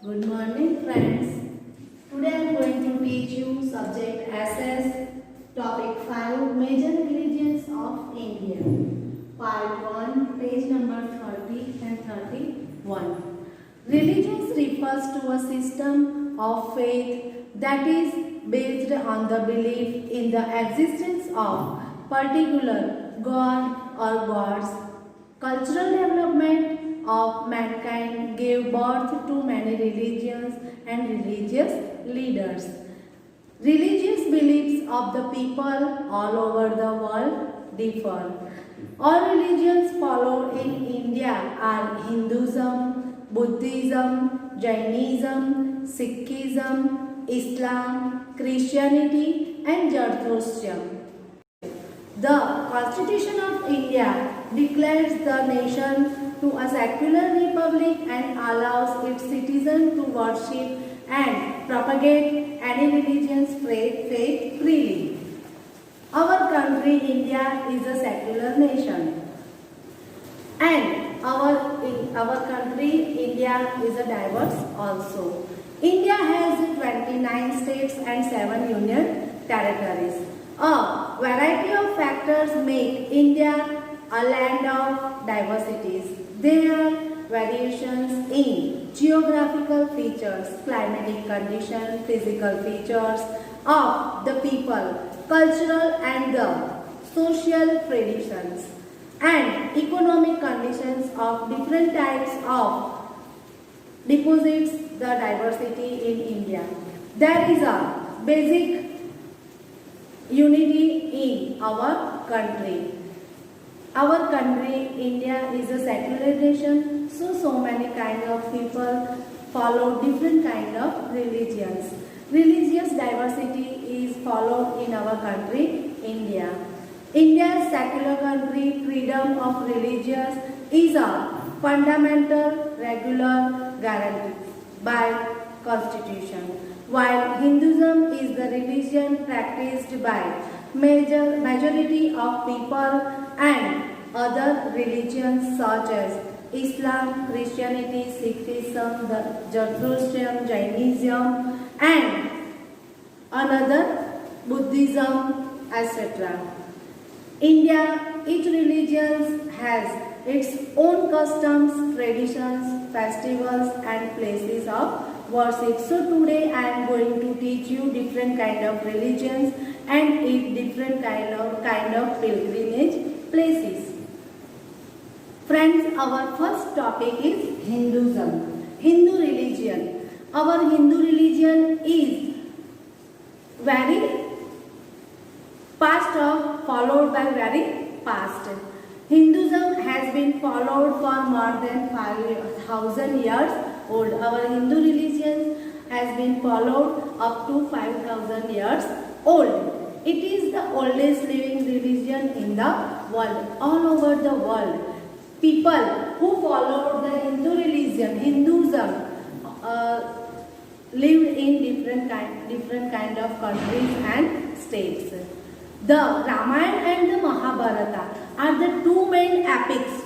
Good morning friends. Today I am going to teach you subject SS topic 5 major religions of India. Part 1 page number 30 and 31. Religions refers to a system of faith that is based on the belief in the existence of particular god or gods. Cultural development of mankind gave birth to many religions and religious leaders. Religious beliefs of the people all over the world differ. All religions followed in India are Hinduism, Buddhism, Jainism, Sikhism, Islam, Christianity and Zoroastrianism. The Constitution of India declares the nation to a secular republic and allows its citizens to worship and propagate any religion's faith freely. Our country, India, is a secular nation. And our country, India, is a diverse also. India has 29 states and 7 union territories. A variety of factors make India a land of diversities. There are variations in geographical features, climatic conditions, physical features of the people, cultural and the social traditions, and economic conditions of different types of deposits the diversity in India. There is a basic unity in our country. Our country, India, is a secular nation, so many kind of people follow different kind of religions. Religious diversity is followed in our country, India. India's secular country, freedom of religious is a fundamental regular guarantee by Constitution, while Hinduism is the religion practiced by majority of people and other religions such as Islam, Christianity, Sikhism, Zoroastrianism, Jainism and another Buddhism, etc. India, each religion has its own customs, traditions, festivals and places of worship. So today I am going to teach you different kind of religions and its different kind of pilgrimage places. Friends, our first topic is Hinduism. Hindu religion. Our Hindu religion is very followed by very past. Hinduism has been followed for more than 5,000 years old. Our Hindu religion has been followed up to 5,000 years old. It is the oldest living religion in the world, all over the world. People who followed the Hindu religion, Hinduism, lived in different kind of countries and states. The Ramayana and the Mahabharata are the two main epics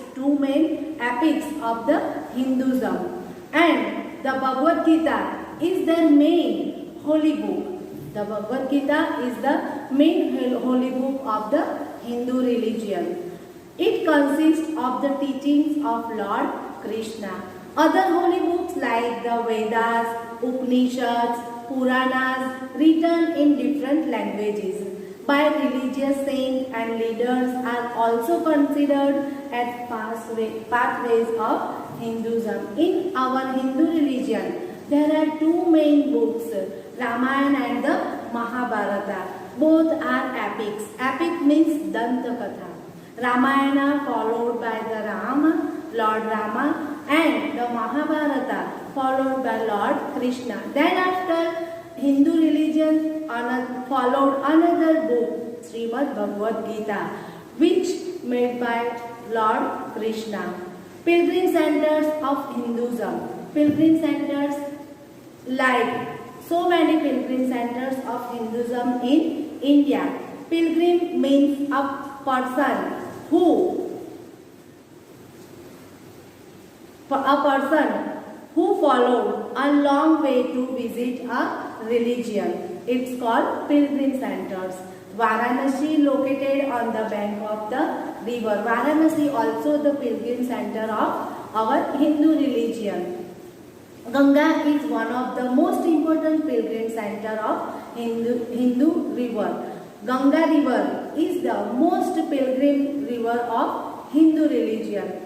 of the Hinduism, and the Bhagavad Gita is the main holy book. The Bhagavad Gita is the main holy book of the Hindu religion. It consists of the teachings of Lord Krishna. Other holy books like the Vedas, Upanishads, Puranas written in different languages by religious saints and leaders are also considered as pathways of Hinduism. In our Hindu religion, there are two main books, Ramayana and the Mahabharata. Both are epics. Epic means Dantakatha. Ramayana followed by the Lord Rama, and the Mahabharata followed by Lord Krishna. Then after Hindu religion followed another book, Srimad Bhagavad Gita, which made by Lord Krishna. Pilgrim centers of Hinduism. Pilgrim centers, like so many pilgrim centers of Hinduism in India. Pilgrim means a person who followed a long way to visit a religion. It's called pilgrim centers. Varanasi located on the bank of the river. Varanasi also the pilgrim center of our Hindu religion. Ganga is one of the most important pilgrim center of Hindu river. Ganga river is the most pilgrim river of Hindu religion.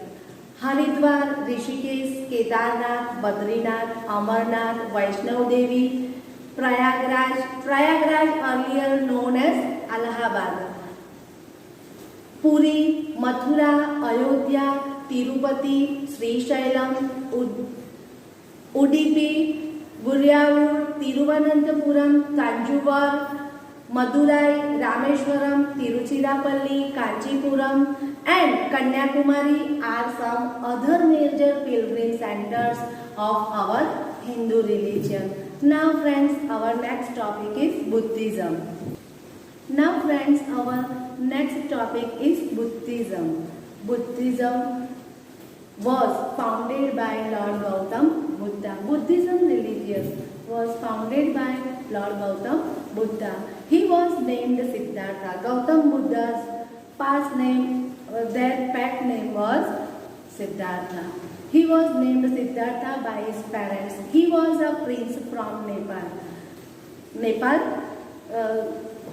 Haridwar, Rishikesh, Kedarnath, Badrinath, Amarnath, Vaishnav Devi, Prayagraj earlier known as Allahabad, Puri, Mathura, Ayodhya, Tirupati, Srishailam, Udupi, Guriyavur, Tiruvananthapuram, Tanjavur, Madurai, Rameshwaram, Tiruchirappalli, Kanchipuram and Kanyakumari are some other major pilgrim centers of our Hindu religion. Now friends, our next topic is Buddhism. Now friends, our next topic is Buddhism. Buddhism was founded by Lord Gautam Buddha. Buddhism religion was founded by Lord Gautam Buddha. He was named Siddhartha. Gautam Buddha's past name, their pet name was Siddhartha. He was named Siddhartha by his parents. He was a prince from Nepal,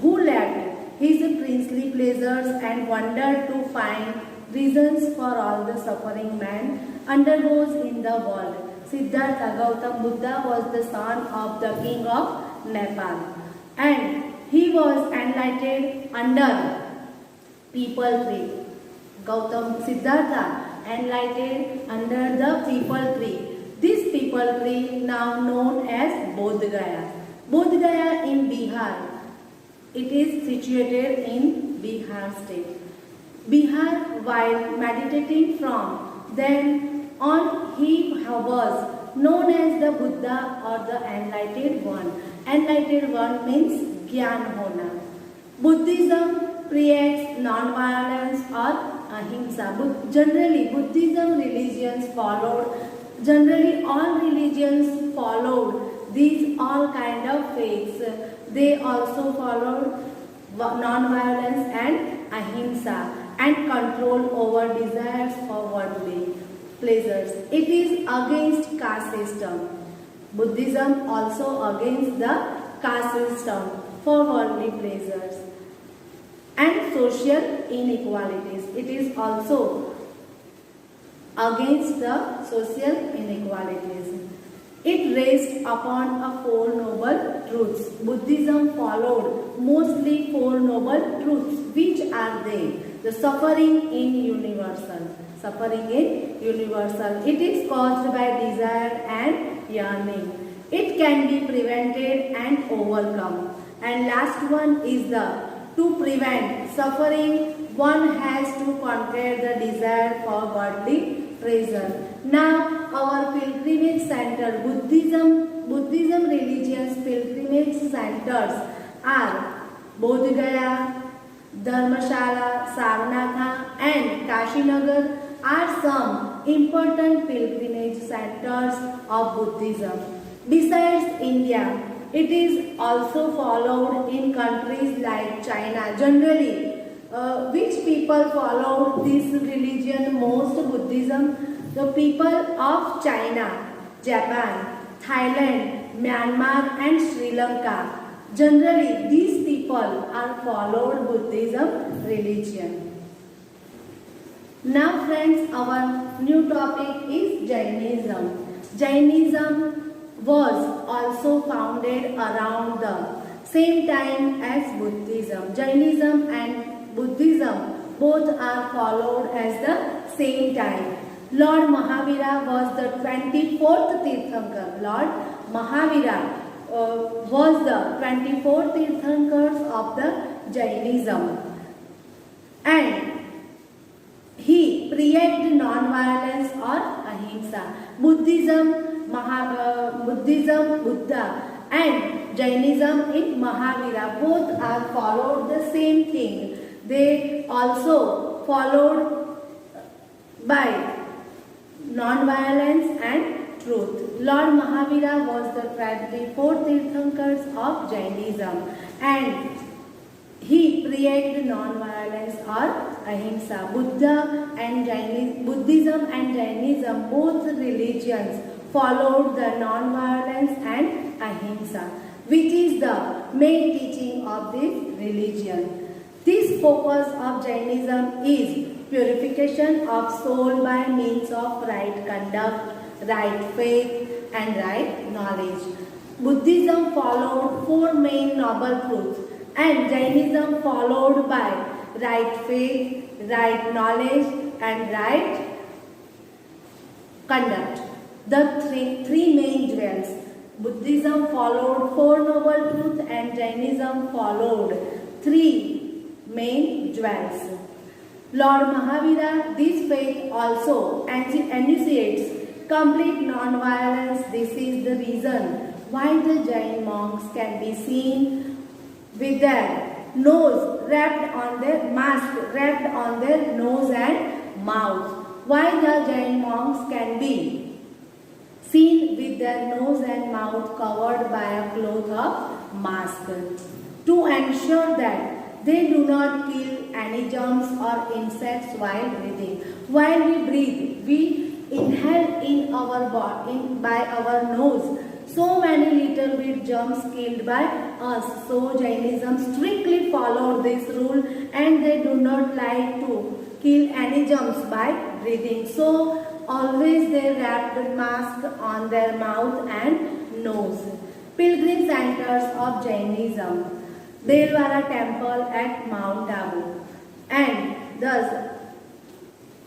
who left his princely pleasures and wandered to find reasons for all the suffering man undergoes in the world. Siddhartha Gautam Buddha was the son of the king of Nepal, and he was enlightened under Peepal tree. Gautam Siddhartha enlightened under the Peepal tree. This Peepal tree now known as Bodh Gaya. Bodh Gaya in Bihar. It is situated in Bihar state. Bihar, while meditating from then on, he was known as the Buddha or the Enlightened One. Enlightened One means Gyan Hona. Buddhism creates non-violence or ahimsa. Generally, Buddhism religions followed, generally all religions followed these all kind of faiths. They also followed non-violence and ahimsa and control over desires for worldly pleasures. It is against caste system. Buddhism also against the caste system for worldly pleasures and social inequalities. It is also against the social inequalities. It rests upon a four noble truths. Buddhism followed mostly four noble truths. Which are they? The suffering in universal. Suffering in universal. It is caused by desire and yearning. It can be prevented and overcome. And last one is the to prevent suffering, one has to conquer the desire for worldly treasure. Now, our pilgrimage center, Buddhism religion's pilgrimage centers are Bodh Gaya, Dharmashala, Saranatha and Kashinagar are some important pilgrimage centers of Buddhism. Besides India, it is also followed in countries like China. Generally, which people followed this religion most, Buddhism? The people of China, Japan, Thailand, Myanmar and Sri Lanka. Generally, these people are followed Buddhism religion. Now friends, our new topic is Jainism. Jainism was also founded around the same time as Buddhism. Jainism and Buddhism both are followed at the same time. Lord Mahavira was the 24th Tirthankar. Lord Mahavira was the 24th Tirthankar of the Jainism. And he preached non-violence or ahimsa. Buddhism, Buddha and Jainism in Mahavira both are followed the same thing. They also followed by non-violence and truth. Lord Mahavira was the fourth Tirthankars of Jainism, and he preached non-violence or ahimsa. Buddhism and Jainism, both religions, followed the non-violence and ahimsa, which is the main teaching of this religion. This focus of Jainism is purification of soul by means of right conduct, right faith and right knowledge. Buddhism followed four main noble truths, and Jainism followed by right faith, right knowledge and right conduct. The three main jewels. Buddhism followed four noble truths and Jainism followed three main jewels. Lord Mahavira, this faith also enunciates complete non-violence. This is the reason why the Jain monks can be seen with their nose wrapped on their mask, wrapped on their nose and mouth. Why the Jain monks can be seen with their nose and mouth covered by a cloth of mask? To ensure that they do not kill any germs or insects while breathing. While we breathe, we inhale in our body by our nose so many little bit germs killed by us. So Jainism strictly followed this rule, and they do not like to kill any germs by breathing. So always they wrapped mask on their mouth and nose. Pilgrim centers of Jainism. Delwara temple at Mount Abu, and thus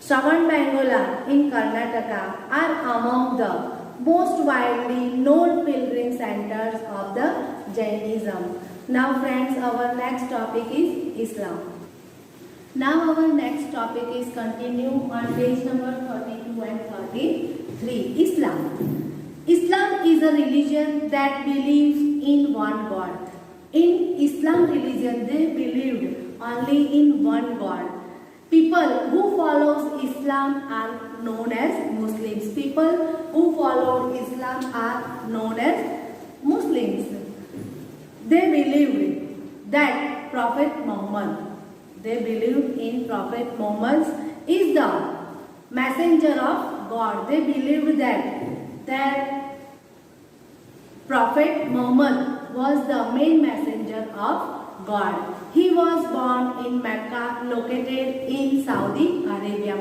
Shravanbengola in Karnataka are among the most widely known pilgrim centers of the Jainism. Now friends, our next topic is Islam. Now our next topic is continue on page number 32 and 33. Islam. Islam is a religion that believes in one God. In Islam religion, they believed only in one God. People who follows Islam are known as Muslims. People who followed Islam are known as Muslims. They believed that Prophet Muhammad, they believed in Prophet Muhammad is the messenger of God. They believed that Prophet Muhammad was the main messenger of God. He was born in Mecca, located in Saudi Arabia.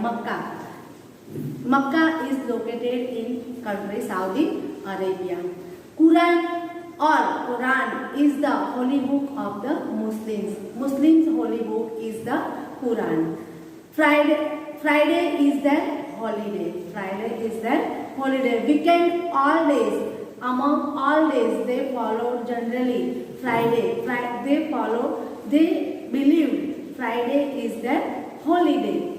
Mecca is located in country Saudi Arabia. Quran is the holy book of the Muslims. Muslims' holy book is the Quran. Friday is their holiday. Friday is their holiday. Weekend, all days. Among all days, they followed generally Friday. They believed Friday is their holiday.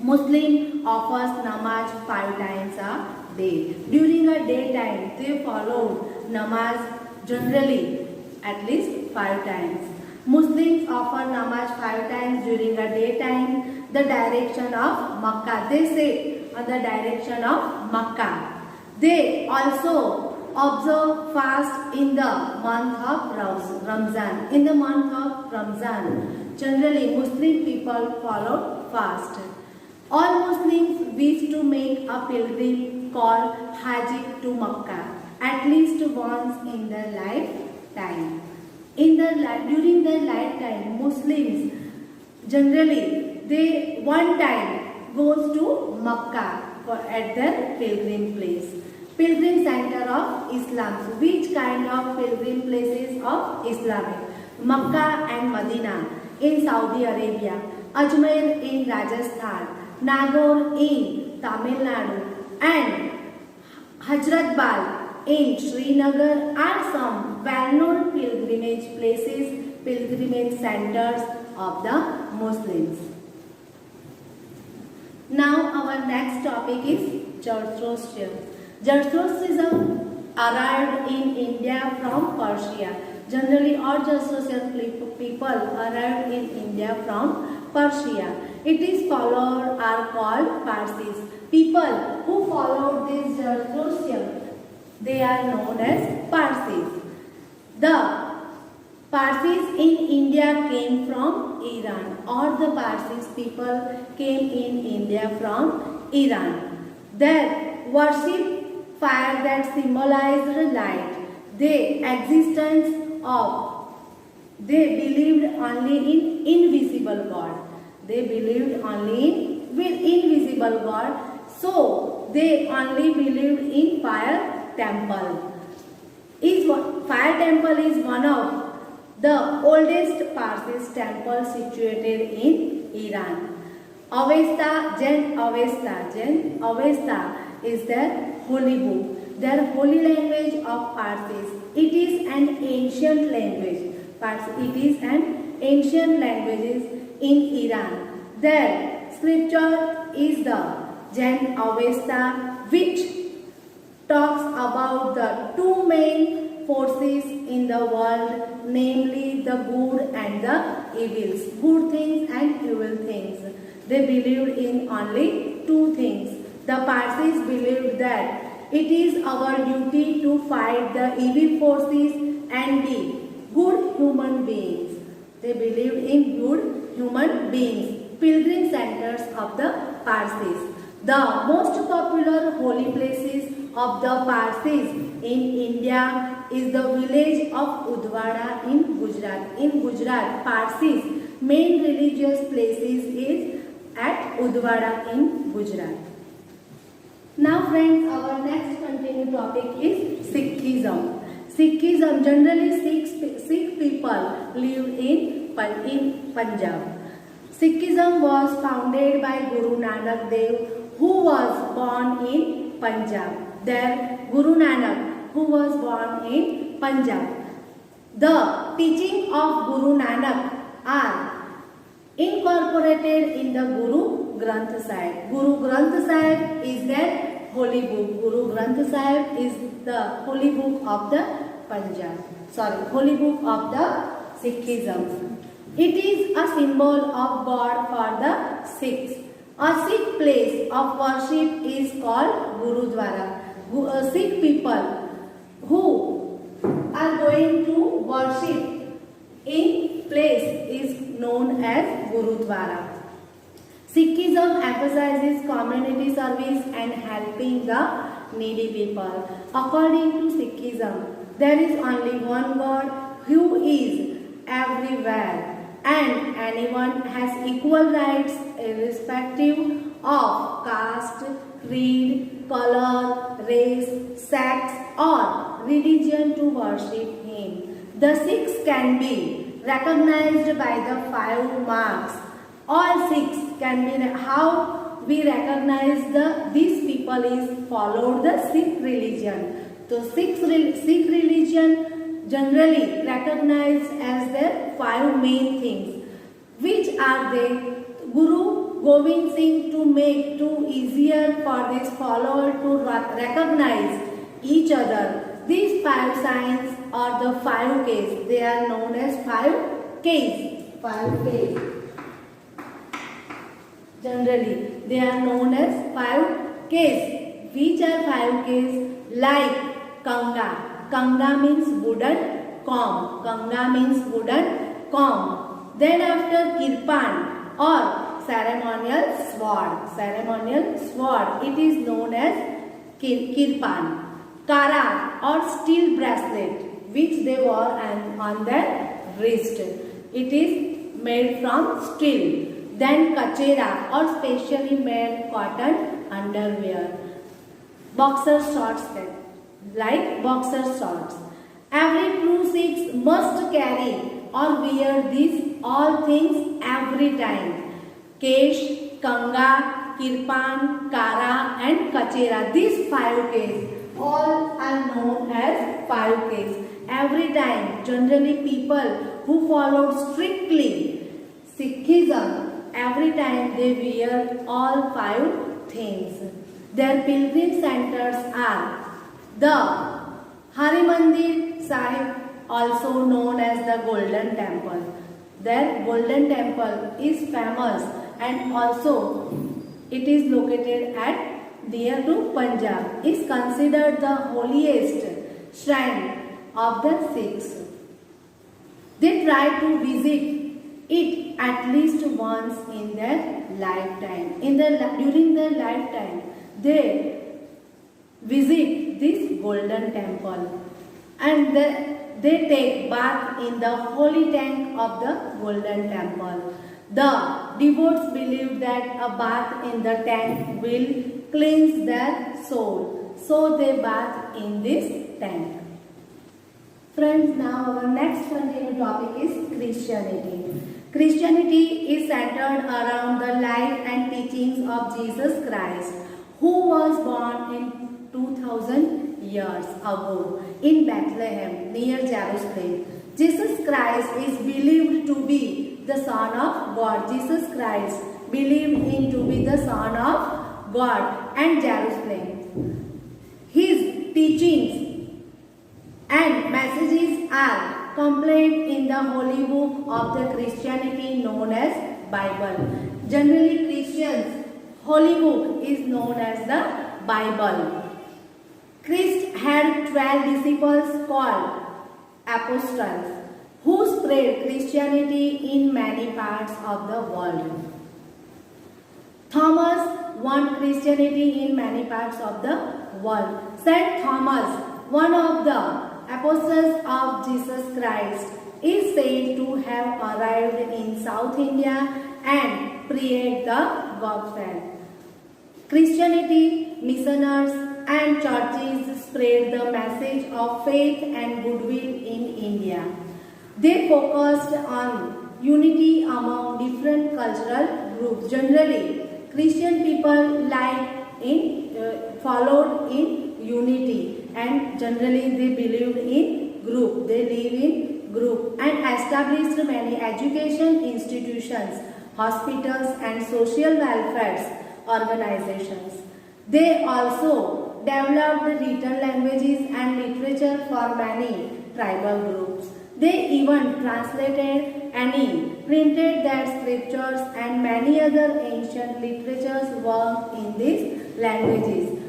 Muslim offers namaz 5 times a day. During a daytime, they followed namaz generally at least 5 times. Muslims offer namaz 5 times during a daytime. The direction of Makkah. They say on the direction of Makkah. They also observe fast in the month of Ramzan. In the month of Ramzan, generally Muslim people follow fast. All Muslims wish to make a pilgrim called Hajj to Makkah at least once in their lifetime. During their lifetime, Muslims generally they one time goes to Makkah at their pilgrim place. Pilgrim center of Islam. Which kind of pilgrim places of Islamic? Makkah and Medina in Saudi Arabia, Ajmer in Rajasthan, Nagaur in Tamil Nadu, and Hazrat Bal in Srinagar are some well-known pilgrimage places, pilgrimage centers of the Muslims. Now our next topic is Zoroastrian. Zoroastrianism arrived in India from Persia. Generally, all Zoroastrian people arrived in India from Persia. Its followers are called Parsis. People who followed this Zoroastrian, they are known as Parsis. The Parsis in India came from Iran, or the Parsis people came in India from Iran. Their worship fire that symbolized light. They believed only in invisible God. They believed only in invisible God. So they only believed in fire temple. Fire temple is one of the oldest Parsis temple situated in Iran. Jain Avesta is their holy book, their holy language of Parsis. It is an ancient language. It is an ancient language in Iran. Their scripture is the Jain Avesta, which talks about the two main forces in the world, namely the good and the evils, good things and evil things. They believed in only two things. The Parsis believed that it is our duty to fight the evil forces and be good human beings. They believed in good human beings, pilgrim centers of the Parsis. The most popular holy places of the Parsis in India is the village of Udwara in Gujarat. In Gujarat, Parsis main religious places is at Udwara in Gujarat. Now friends, our next continued topic is Sikhism. Sikhism, generally Sikh people live in Punjab. Sikhism was founded by Guru Nanak Dev, who was born in Punjab. There, Guru Nanak, who was born in Punjab. The teaching of Guru Nanak are incorporated in the Guru Granth Sahib. Guru Granth Sahib is their holy book. Guru Granth Sahib is the holy book of the holy book of the Sikhism. It is a symbol of God for the Sikhs. A Sikh place of worship is called Gurudwara. Sikh people who are going to worship in place is known as Gurudwara. Sikhism emphasizes community service and helping the needy people. According to Sikhism, there is only one God who is everywhere, and anyone has equal rights irrespective of caste, creed, color, race, sex or religion to worship him. The Sikhs can be recognized by the 5 marks. All Sikhs can be, how we recognize these people is followed the Sikh religion. So Sikh religion generally recognized as their 5 main things, which are they? Guru Gobind Singh, to make too easier for this follower to recognize each other. These 5 signs are the 5 Ks. They are known as 5 Ks. 5 Ks. Generally, they are known as 5 Ks. Which are 5 Ks? Like Kanga. Kanga means wooden comb. Kanga means wooden comb. Then after Kirpan or ceremonial sword. Ceremonial sword. It is known as Kirpan. Kara or steel bracelet, which they wore on their wrist. It is made from steel. Then Kachera or specially made cotton underwear. Boxer shorts, like boxer shorts. Every true Sikh must carry or wear these all things every time. Kesh, Kanga, Kirpan, Kara and Kachera. These 5 Ks all are known as 5 Ks. Every time, generally people who followed strictly Sikhism, every time they wear all 5 things. Their pilgrim centers are the Harimandir Sahib, also known as the Golden Temple. Their Golden Temple is famous and also it is located at near to Punjab, is considered the holiest shrine of the Sikhs. They try to visit it at least once in their lifetime. During their lifetime, they visit this golden temple and they take bath in the holy tank of the golden temple. The devotees believe that a bath in the tank will cleanse their soul, so they bath in this tank. Friends, now our next continued topic is Christianity. Christianity is centered around the life and teachings of Jesus Christ, who was born in 2000 years ago in Bethlehem near Jerusalem. Jesus Christ is believed to be the Son of God. Jesus Christ believed in to be the Son of God and Jerusalem. His teachings and messages are contained in the holy book of the Christianity known as Bible. Generally, Christians' holy book is known as the Bible. Christ had 12 disciples called apostles who spread Christianity in many parts of the world. Thomas won Christianity in many parts of the world. Saint Thomas, one of the apostles of Jesus Christ, is said to have arrived in South India and preached the gospel. Christianity, missionaries and churches spread the message of faith and goodwill in India. They focused on unity among different cultural groups. Generally, Christian people followed in unity, and generally they believed in group. They live in group and established many education institutions, hospitals and social welfare organizations. They also developed written languages and literature for many tribal groups. They even translated and printed their scriptures and many other ancient literatures work in these languages.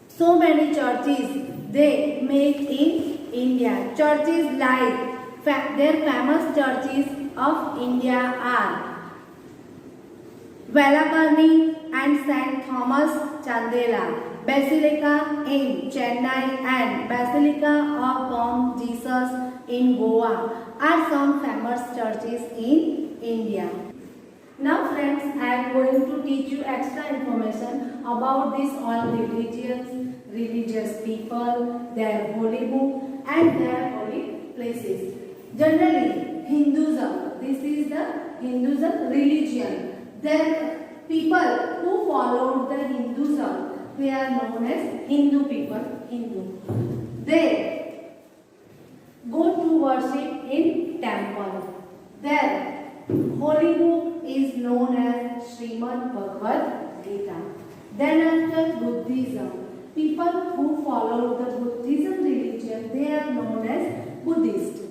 So many churches they make in India. Churches like their famous churches of India are Velakarni and St. Thomas Chandela, Basilica in Chennai and Basilica of Bom Jesus in Goa are some famous churches in India. Now friends, I am going to teach you extra information about these all religious people, their holy book and their holy places. Generally, Hinduism, this is the Hinduism religion. Then people who followed the Hinduism, they are known as Hindu people, Hindu. They go to worship in temple. Their holy book is known as Srimad Bhagavad Gita. Then after Buddhism, people who follow the Buddhism religion, they are known as Buddhist.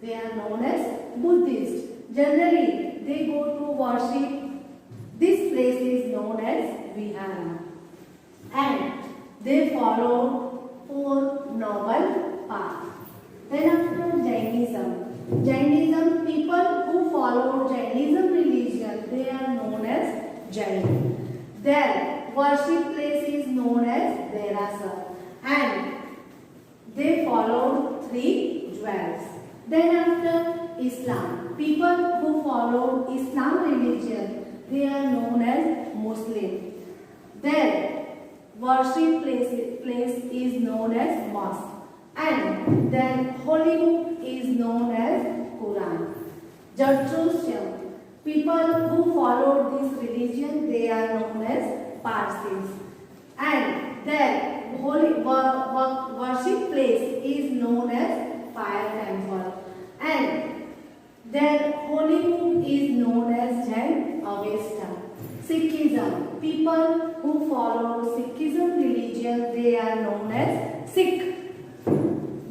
They are known as Buddhist. Generally, they go to worship. This place is known as Vihara. And they follow four noble paths. Then after Jainism. Jainism, people who follow Jainism religion, they are known as Jain. Their worship place is known as Derasar. And they followed three jewels. Then after Islam, people who follow Islam religion, they are known as Muslim. Their worship place is known as mosque. And their holy book is known as Quran. Zoroastrian, people who follow this religion, they are known as Parsis. And their holy worship place is known as Fire Temple. And their holy book is known as Jain Avesta. Sikhism, people who follow Sikhism religion, they are known as Sikh.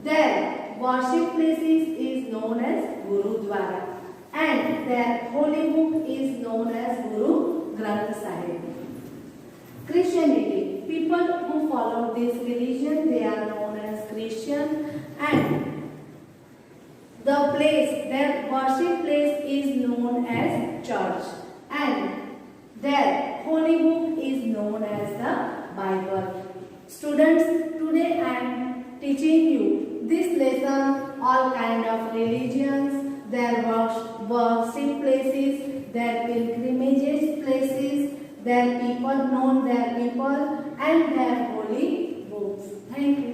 Their worship places is known as Gurudwara. And their holy book is known as Guru Granth Sahib. Christianity, people people who follow this religion, they are known as Christian, and the place, their worship place is known as church, and their holy book is known as the Bible. Students, today I am teaching you this lesson, all kind of religions, their worship places, their pilgrimages places, their people, known their people, and their holy books. Thank you.